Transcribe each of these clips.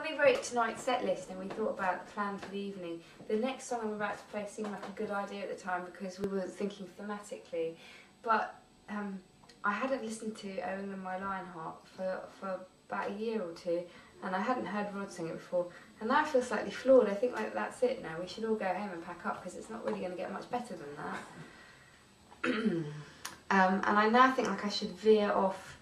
we wrote tonight's set list and we thought about the plan for the evening, the next song I'm about to play seemed like a good idea at the time because we were thinking thematically, but I hadn't listened to Oh England My Lionheart for about a year or two, and I hadn't heard Rod sing it before, and now I feel slightly flawed. I think like that's it now, we should all go home and pack up because it's not really going to get much better than that. And I now think like I should veer off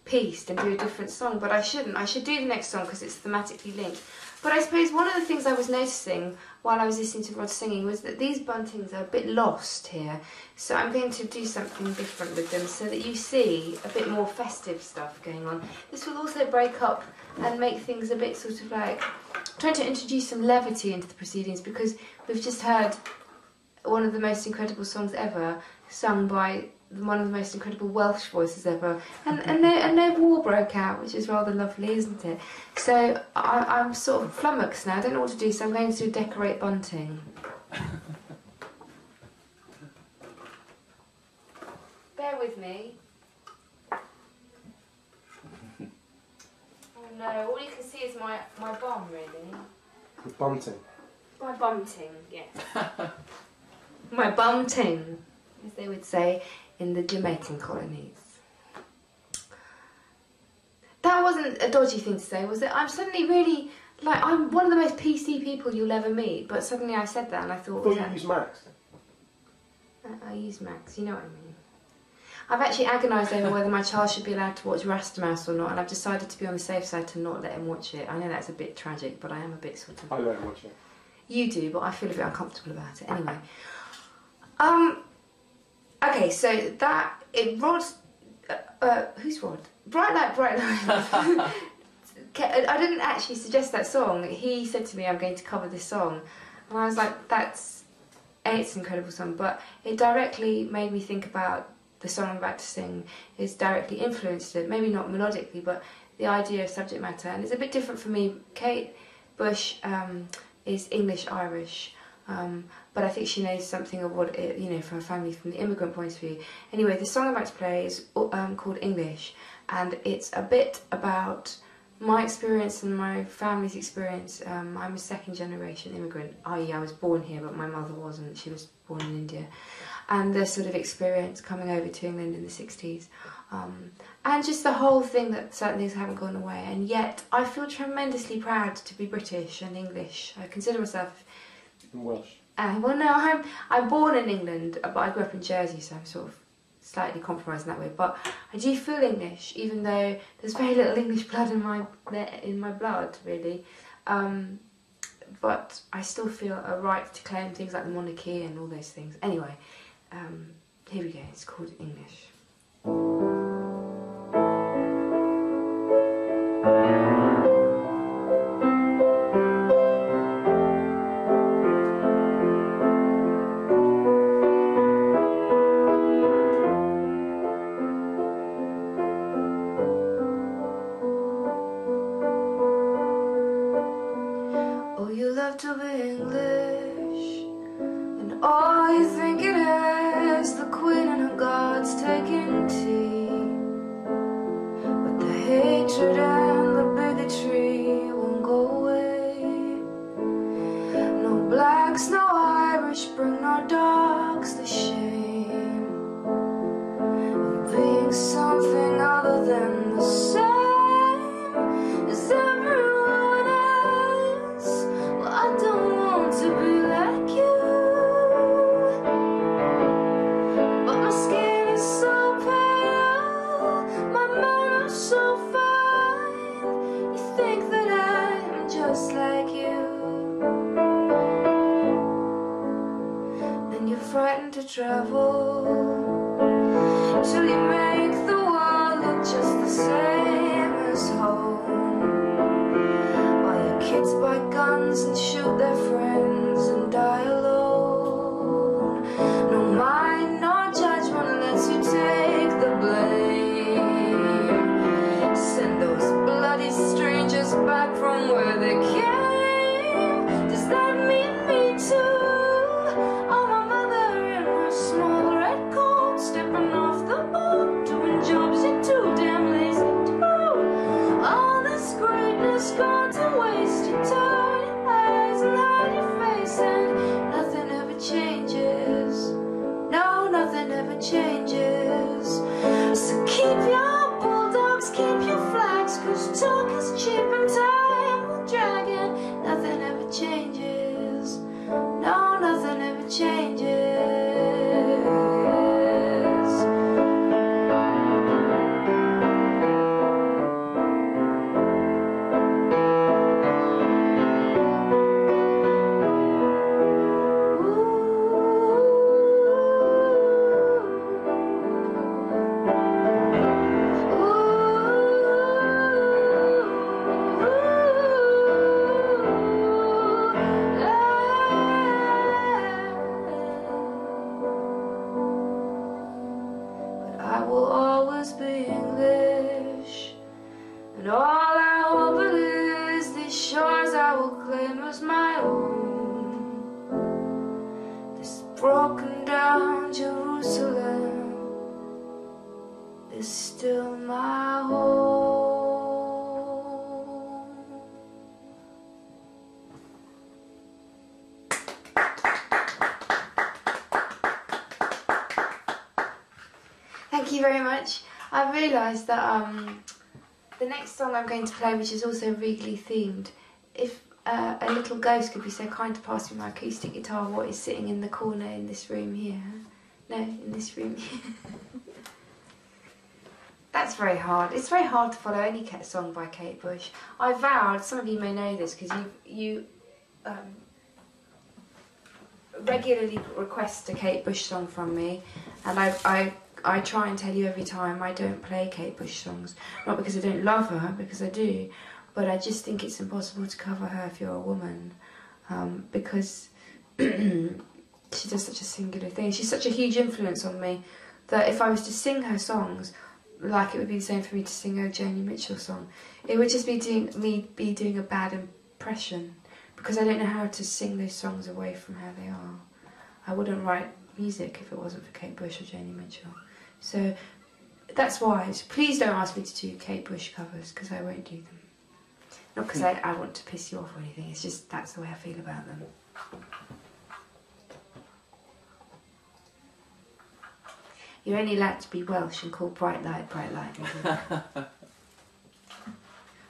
piste and do a different song, but I shouldn't. I should do the next song because it's thematically linked. But I suppose one of the things I was noticing while I was listening to Rod singing was that these buntings are a bit lost here, so I'm going to do something different with them so that you see a bit more festive stuff going on. This will also break up and make things a bit sort of like trying to introduce some levity into the proceedings, because we've just heard one of the most incredible songs ever sung by one of the most incredible Welsh voices ever, and no war broke out, which is rather lovely, isn't it? So I'm sort of flummoxed now, I don't know what to do, so I'm going to decorate bunting. Bear with me. Oh no, all you can see is my bum, really. Your bunting? My bunting, yes. My bunting, as they would say in the Jamaican colonies. That wasn't a dodgy thing to say, was it? I'm suddenly really, like, I'm one of the most PC people you'll ever meet, but suddenly I said that and I thought... Well, you use Max. I use Max, you know what I mean. I've actually agonised over whether my child should be allowed to watch Rastamouse or not, and I've decided to be on the safe side to not let him watch it. I know that's a bit tragic, but I am a bit sort of... I let him watch it. You do, but I feel a bit uncomfortable about it. Anyway. Okay, so Rod, who's Rod? Bright Light, Bright Light. I didn't actually suggest that song. He said to me, I'm going to cover this song. And I was like, it's an incredible song, but it directly made me think about the song I'm about to sing. It's directly influenced it, maybe not melodically, but the idea of subject matter. And it's a bit different for me. Kate Bush is English-Irish. But I think she knows something of what it, you know, for her family from the immigrant point of view. Anyway, the song I'm about to play is called English, and it's a bit about my experience and my family's experience. I'm a second-generation immigrant, i.e. I was born here, but my mother wasn't. She was born in India. And the sort of experience coming over to England in the 60s. And just the whole thing that certain things haven't gone away. And yet, I feel tremendously proud to be British and English. I consider myself... Welsh. Well, no, I'm born in England, but I grew up in Jersey, so I'm sort of slightly compromised in that way. But I do feel English, even though there's very little English blood in my blood, really. But I still feel a right to claim things like the monarchy and all those things. Anyway, here we go. It's called English. To be English, and all you think it is the Queen and her guards taking tea, but the hatred and the bigotry won't go away. No blacks, no Irish, bring no dogs the shame of being something other than the same as everyone else. I don't want to be like you, but my skin is so pale, my manners so fine. You think that I'm just like you, and you're frightened to travel till you make the world look just the same as home. Kids buy guns and shoot their friends and die alone. No mind, no judgment lets you take the blame. Send those bloody strangers back from where they came. Does that mean me too? Oh, my mother in her small English. And all I hope is these shores I will claim as my own. This broken down Jerusalem is still my home. Thank you very much. I've realised that the next song I'm going to play, which is also regally themed, if a little ghost could be so kind to pass me my acoustic guitar, what is sitting in the corner in this room here? No, in this room here. That's very hard. It's very hard to follow any song by Kate Bush. I vowed, some of you may know this, because you regularly request a Kate Bush song from me, and I try and tell you every time I don't play Kate Bush songs. Not because I don't love her, because I do, but I just think it's impossible to cover her if you're a woman, because she does such a singular thing. She's such a huge influence on me that if I was to sing her songs, like it would be the same for me to sing a Joni Mitchell song, it would just be doing a bad impression, because I don't know how to sing those songs away from how they are. I wouldn't write music if it wasn't for Kate Bush or Joni Mitchell. So that's why. So please don't ask me to do Kate Bush covers, because I won't do them. Not because I want to piss you off or anything, it's just that's the way I feel about them. You're only allowed to be Welsh and call bright light, bright light.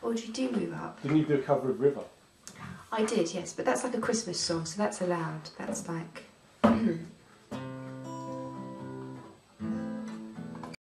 Or did you do Move Up? Didn't you do a cover of River? I did, yes, but that's like a Christmas song, so that's allowed. That's like...